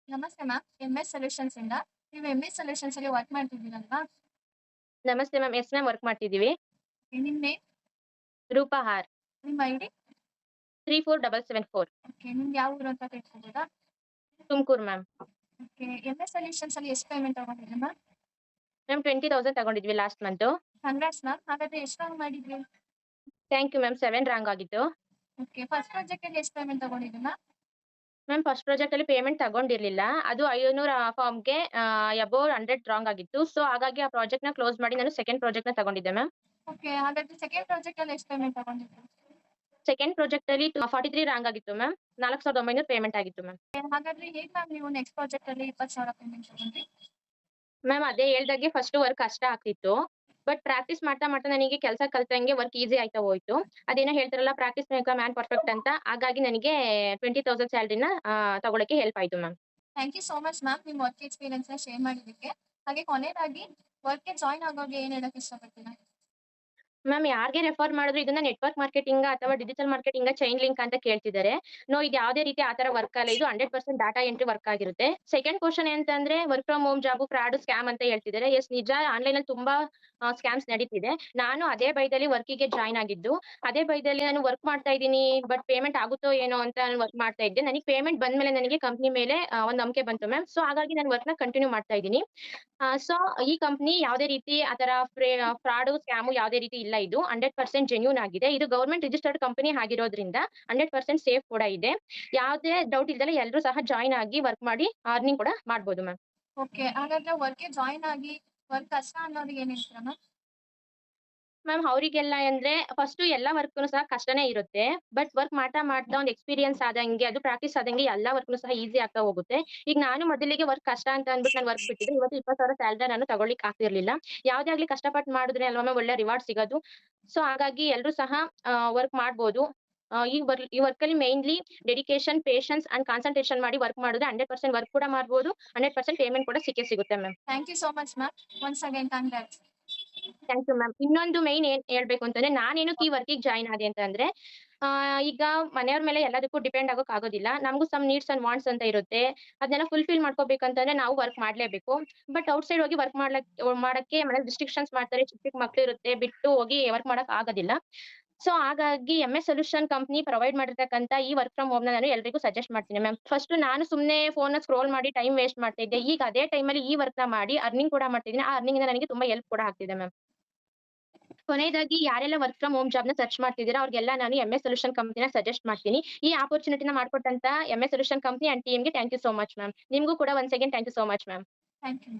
ನಮಸ್ತೆ ma'am. MS solutions ಇಂದ. ನೀವು ಎಂಎಸ್ ಸೊಲ್ಯೂಷನ್ಸ್ ಅಲ್ಲಿ ವರ್ಕ್ ಮಾಡ್ತಿದ್ದೀರಲ್ವಾ? ನಮಸ್ತೆ ಮ್ಯಾಮ್. ಎಸ್ ಮ್ಯಾಮ್ ವರ್ಕ್ ಮಾಡ್ತಿದ್ದೀವಿ. ನಿಮ್ಮ ನೇಮ್, ರೂಪಾ ಆರ್. ನಿಮ್ಮ ಐಡಿ. 34774. ಓಕೆ. ನಿಮ್ದು ಯಾವ ಊರು ಅಂತ ತಿಳ್ಕೊಬೋದಾ? Tumakuru ma'am. Okay. MS solutions ಅಲ್ಲಿ ಎಷ್ಟು ಪೇಮೆಂಟ್ ತಗೊಂಡಿದ್ದೀರಿ ಮ್ಯಾಮ್? ಮ್ಯಾಮ್ 20,000 ತಗೊಂಡಿದ್ವಿ ಲಾಸ್ಟ್ ಮಂತು. Congrats ma'am. ಹಾಗಾದ್ರೆ ಎಷ್ಟು ರಾಂಗ್ ಮಾಡಿದ್ರಿ? Thank you ma'am. 7 ರಾಂಗ್ ಆಗಿತ್ತು. ಓಕೆ. ಫಸ್ಟ್ ಪ್ರಾಜೆಕ್ಟ್ ಅಲ್ಲಿ ಎಷ್ಟು ಪೇಮೆಂಟ್ ತಗೊಂಡಿದ್ದೀರಿ ಮ್ಯಾಮ್? ಮ್ಯಾಮ್ ಫಸ್ಟ್ ಪ್ರಾಜೆಕ್ಟ್ ಅಲ್ಲಿ ಪೇಮೆಂಟ್ ತಗೊಂಡಿರ್ಲಿಲ್ಲ. ಅದು 500 ಫಾರ್ಮ್‌ಗೆ ಅಬೋವ್ 100 ರಾಂಗ್ ಆಗಿತ್ತು. ಸೊ ಹಾಗಾಗಿ ಆ ಪ್ರಾಜೆಕ್ಟ್‌ನ ಕ್ಲೋಸ್ ಮಾಡಿ ನಾನು ಸೆಕೆಂಡ್ ಪ್ರಾಜೆಕ್ಟ್‌ನ ತಗೊಂಡಿದ್ದೆ ಮ್ಯಾಮ್. ಓಕೆ. ಹಾಗಾದ್ರೆ ಸೆಕೆಂಡ್ ಪ್ರಾಜೆಕ್ಟ್ ಅಲ್ಲಿ ಎಷ್ಟು ಪೇಮೆಂಟ್ ತಗೊಂಡಿದ್ರಿ? ಸೆಕೆಂಡ್ ಪ್ರಾಜೆಕ್ಟ್ ಅಲ್ಲಿ 43 ರಾಂಗ್ ಆಗಿತ್ತು ಮ್ಯಾಮ್. 4,900 ಪೇಮೆಂಟ್ ಆಗಿತ್ತು ಮ್ಯಾಮ್. ಹಾಗಾದ್ರೆ ಹೇಗೆ ಮ್ಯಾಮ್ ನೀವು ನೆಕ್ಸ್ಟ್ ಪ್ರಾಜೆಕ್ಟ್ ಅಲ್ಲಿ 20,000 ಪೇಮೆಂಟ್ ತಗೊಂಡ್ರಿ? ಮ್ಯಾಮ್ ಅದೇ ಹೇಳ್ದಾಗೆ ಫಸ್ಟ್ ವರ್ಕ್ ಕಷ್ಟ ಆಗ್ತಿತ್ತು. ಬಟ್ ಪ್ರಾಕ್ಟೀಸ್ ಮಾಡ್ತಾ ಮಾಡ್ತಾ ನನಗೆ ಕೆಲಸ ಕಲ್ತಂಗೆ ವರ್ಕ್ ಈಸಿ ಆಯ್ತಾ ಹೋಯ್ತು. ಅದೇನೋ ಹೇಳ್ತಾರಲ್ಲ practice make a man perfect ಅಂತ. ಹಾಗಾಗಿ ನನಗೆ 20,000 ಸ್ಯಾಲರಿನ ತಗೊಳಕ್ಕೆ ಹೆಲ್ಪ್ ಆಯ್ತು ma'am. Thank you so much ma'am. ನಿಮ್ಮ ವರ್ಕ್ ಎಕ್ಸ್ಪೀರಿಯನ್ಸ್‌ನ ಶೇರ್ ಮಾಡಿದ್ದಕ್ಕೆ. ಹಾಗೆ ಕೊನೆಯದಾಗಿ ವರ್ಕ್‌ಗೆ ಜಾಯಿನ್ ಆಗೋರಿಗೆ ಏನು ಹೇಳಕ್ಕೆ ಇಷ್ಟಪಡ್ತೀರಾ? ಮ್ಯಾಮ್ ಯಾರಿಗೆ ರೆಫರ್ ಮಾಡಿದ್ರು ಇದನ್ನ ನೆಟ್ವರ್ಕ್ ಮಾರ್ಕೆಟಿಂಗಾ ಅಥವಾ ಡಿಜಿಟಲ್ ಮಾರ್ಕೆಟಿಂಗಾ ಚೈನ್ ಲಿಂಕ್ ಅಂತ ಕೇಳ್ತಿದ್ದಾರೆ. ನೋ, ಇದು ಯಾವುದೇ ರೀತಿ ಆ ತರ ವರ್ಕ್ ಅಲ್ಲ. ಇದು 100% ಡಾಟಾ ಎಂಟ್ರಿ ವರ್ಕ್ ಆಗಿರುತ್ತೆ. ಸೆಕೆಂಡ್ ಕ್ವೆಷನ್ ಏನಂತಂದ್ರೆ work from home job fraud, scam ಅಂತ ಹೇಳ್ತಿದ್ದಾರೆ. ಎಸ್ ನಿಜ, ಆನ್‌ಲೈನಲ್ಲಿ ತುಂಬಾ ಸ್ಕ್ಯಾಮ್ಸ್ ನಡೀತಿದೆ. ನಾನು ಅದೇ ಭಯದಲ್ಲಿ ವರ್ಕಿಗೆ ಜಾಯಿನ್ ಆಗಿದ್ದು. ಅದೇ ಭಯದಲ್ಲಿ ನಾನು ವರ್ಕ್ ಮಾಡ್ತಾ ಇದ್ದೀನಿ, ಬಟ್ ಪೇಮೆಂಟ್ ಆಗುತ್ತೋ ಏನೋ ಅಂತ ನಾನು ವರ್ಕ್ ಮಾಡ್ತಾ ಇದ್ದೆ. ನನಗೆ ಪೇಮೆಂಟ್ ಬಂದ್ಮೇಲೆ ನನಗೆ ಕಂಪನಿ ಮೇಲೆ ಒಂದು ನಂಬಿಕೆ ಬಂತು ಮ್ಯಾಮ್. ಸೊ ಹಾಗಾಗಿ ನಾನು ವರ್ಕ್‌ನ ಕಂಟಿನ್ಯೂ ಮಾಡ್ತಾ ಇದ್ದೀನಿ. ಸೊ ಈ ಕಂಪನಿ ಯಾವುದೇ ರೀತಿ ಆ ತರ ಫ್ರಾಡು, ಸ್ಕ್ಯಾಮು ಯಾವುದೇ ರೀತಿ ಇಲ್ಲ ಇದು. 100% ಜೆನ್ಯೂನ್ ಆಗಿದೆ. ಇದು ಗವರ್ನಮೆಂಟ್ ರಿಜಿಸ್ಟರ್ಡ್ ಕಂಪನಿ ಆಗಿರೋದ್ರಿಂದ 100% ಸೇಫ್ ಕೂಡ ಇದೆ. ಯಾವುದೇ ಡೌಟ್ ಇಲ್ದಲೆ ಎಲ್ರೂ ಸಹ ಜಾಯಿನ್ ಆಗಿ ವರ್ಕ್ ಮಾಡಿ ಅರ್ನಿಂಗ್ ಕೂಡ ಮಾಡ್ಬೋದು ಮ್ಯಾಮ್. ಓಕೆ. ಹಾಗಾದ್ರೆ ವರ್ಕ್‌ಗೆ ಜಾಯಿನ್ ಆಗಿ ವರ್ಕ್ ಕಷ್ಟ ಅನ್ನೋರಿಗೆ ಏನ್ ಹೇಳ್ತೀರಾ ಮ್ಯಾಮ್? ಮ್ಯಾಮ್ ಅವರಿಗೆಲ್ಲ ಅಂದ್ರೆ ಫಸ್ಟು ಎಲ್ಲ ವರ್ಕ್‌ನು ಸಹ ಕಷ್ಟನೇ ಇರುತ್ತೆ. ಬಟ್ ವರ್ಕ್ ಮಾಡ್ತಾ ಮಾಡ್ತಾ ಒಂದು ಎಕ್ಸ್‌ಪೀರಿಯನ್ಸ್ ಆದಂಗೆ, ಅದು ಪ್ರಾಕ್ಟೀಸ್ ಆದಂಗೆ ಎಲ್ಲ ವರ್ಕ್‌ನು ಸಹ ಈಸಿ ಆಗ್ತಾ ಹೋಗುತ್ತೆ. ಈಗ ನಾನು ಮೊದಲಿಗೆ ವರ್ಕ್ ಕಷ್ಟ ಅಂತ ಅಂದ್ಬಿಟ್ಟು ನಾನು ವರ್ಕ್ ಬಿಟ್ಟಿದ್ದೆ. ಇವತ್ತು 20,000 ಸ್ಯಾಲರಿ ನಾನು ತಗೊಳ್ಳಿಕ್ಕೆ ಆಗ್ತಿರ್ಲಿಲ್ಲ. ಯಾವುದೇ ಆಗ್ಲಿ ಕಷ್ಟಪಟ್ಟು ಮಾಡಿದ್ರೆ ಅಲ್ವಾ ಮ್ಯಾಮ್ ಒಳ್ಳೆ ರಿವಾರ್ಡ್ ಸಿಗೋದು. ಸೊ ಹಾಗಾಗಿ ಎಲ್ರೂ ಸಹ ವರ್ಕ್ ಮಾಡ್ಬೋದು. ಈ ವರ್ಕಲ್ಲಿ mainly dedication, patience and concentration ಮಾಡಿ ವರ್ಕ್ ಮಾಡಿದ್ರೆ 100% ವರ್ಕ್ ಕೂಡ ಮಾಡ್ಬೋದು. 100% ಪೇಮೆಂಟ್ ಕೂಡ ಸಿಕ್ಕೇ ಸಿಗುತ್ತೆ ma'am. Thank you so much ma'am. Once again congrats. Thank you ma'am. ಇನ್ನೊಂದು ಮೈನ್ ಏನ್ ಹೇಳ್ಬೇಕು ಅಂತಂದ್ರೆ, ನಾನೇನಕ್ಕೆ ಈ ವರ್ಕಿಗೆ ಜಾಯಿನ್ ಆದೆ ಅಂತಂದ್ರೆ, ಈಗ ಮನೆಯವ್ರ ಮೇಲೆ ಎಲ್ಲದಕ್ಕೂ ಡಿಪೆಂಡ್ ಆಗೋಕ್ ಆಗೋದಿಲ್ಲ. ನಮಗೂ ಸಮ್ ನೀಡ್ಸ್ ಅಂಡ್ ವಾಂಟ್ಸ್ ಅಂತ ಇರುತ್ತೆ. ಅದನ್ನೆಲ್ಲ ಫುಲ್‌ಫಿಲ್ ಮಾಡ್ಕೋಬೇಕಂತಂದ್ರೆ ನಾವು ವರ್ಕ್ ಮಾಡ್ಲೇಬೇಕು. ಬಟ್ ಔಟ್‌ಸೈಡ್ ಹೋಗಿ ವರ್ಕ್ ಮಾಡಕ್ಕೆ ಮನೇಲಿ ರಿಸ್ಟ್ರಿಕ್ಷನ್ಸ್ ಮಾಡ್ತಾರೆ. ಚಿಕ್ಕ ಚಿಕ್ಕ ಮಕ್ಳು ಇರುತ್ತೆ. ಬಿಟ್ಟು ಹೋಗಿ ವರ್ಕ್ ಮಾಡಕ್ ಆಗೋದಿಲ್ಲ. ಸೊ ಹಾಗಾಗಿ ಎಂಎಸ್ ಸೊಲ್ಯೂಷನ್ ಕಂಪನಿ ಪ್ರೊವೈಡ್ ಮಾಡಿರ್ತಕ್ಕಂತ ಈ ವರ್ಕ್ ಫ್ರಮ್ ಹೋಮ್‌ನ ನಾನು ಎಲ್ರಿಗೂ ಸಜೆಸ್ಟ್ ಮಾಡ್ತೀನಿ ಮ್ಯಾಮ್. ಫಸ್ಟ್ ನಾನು ಸುಮ್ನೆ ಫೋನ್‌ನ ಸ್ಕ್ರೋಲ್ ಮಾಡಿ ಟೈಮ್ ವೇಸ್ಟ್ ಮಾಡ್ತಾ ಇದ್ದೆ. ಈಗ ಅದೇ ಟೈಮಲ್ಲಿ ಈ ವರ್ಕ್‌ನ ಮಾಡಿ ಅರ್ನಿಂಗ್ ಕೂಡ ಮಾಡ್ತಿದ್ದೀನಿ. ಆ ಅರ್ನಿಂಗಿಂದ ನನಗೆ ತುಂಬಾ ಹೆಲ್ಪ್ ಕೂಡ ಆಗ್ತಿದೆ ಮ್ಯಾಮ್. ಕೊನೆಯದಾಗಿ ಯಾರೆಲ್ಲ ವರ್ಕ್ ಫ್ರಮ್ ಹೋಮ್ ಜಾಬ್‌ನ ಸರ್ಚ್ ಮಾಡ್ತಿದ್ದೀರಾ ಅವ್ರಿಗೆಲ್ಲ ನಾನು ಎಂಎಸ್ ಸೊಲ್ಯೂಷನ್ ಕಂಪನಿನ ಸಜೆಸ್ಟ್ ಮಾಡ್ತೀನಿ. ಈ ಅಪಾರ್ಚುನಿಟಿನ ಮಾಡ್ಕೊಟ್ಟಂತ ಎಂಎಸ್ ಸೊಲ್ಯೂಷನ್ ಕಂಪನಿ ಅಂಡ್ ಟೀಮ್‌ಗೆ thank you so much ma'am. ನಿಮ್ಗೂ ಕೂಡ once again thank you so much ma'am. Thank you.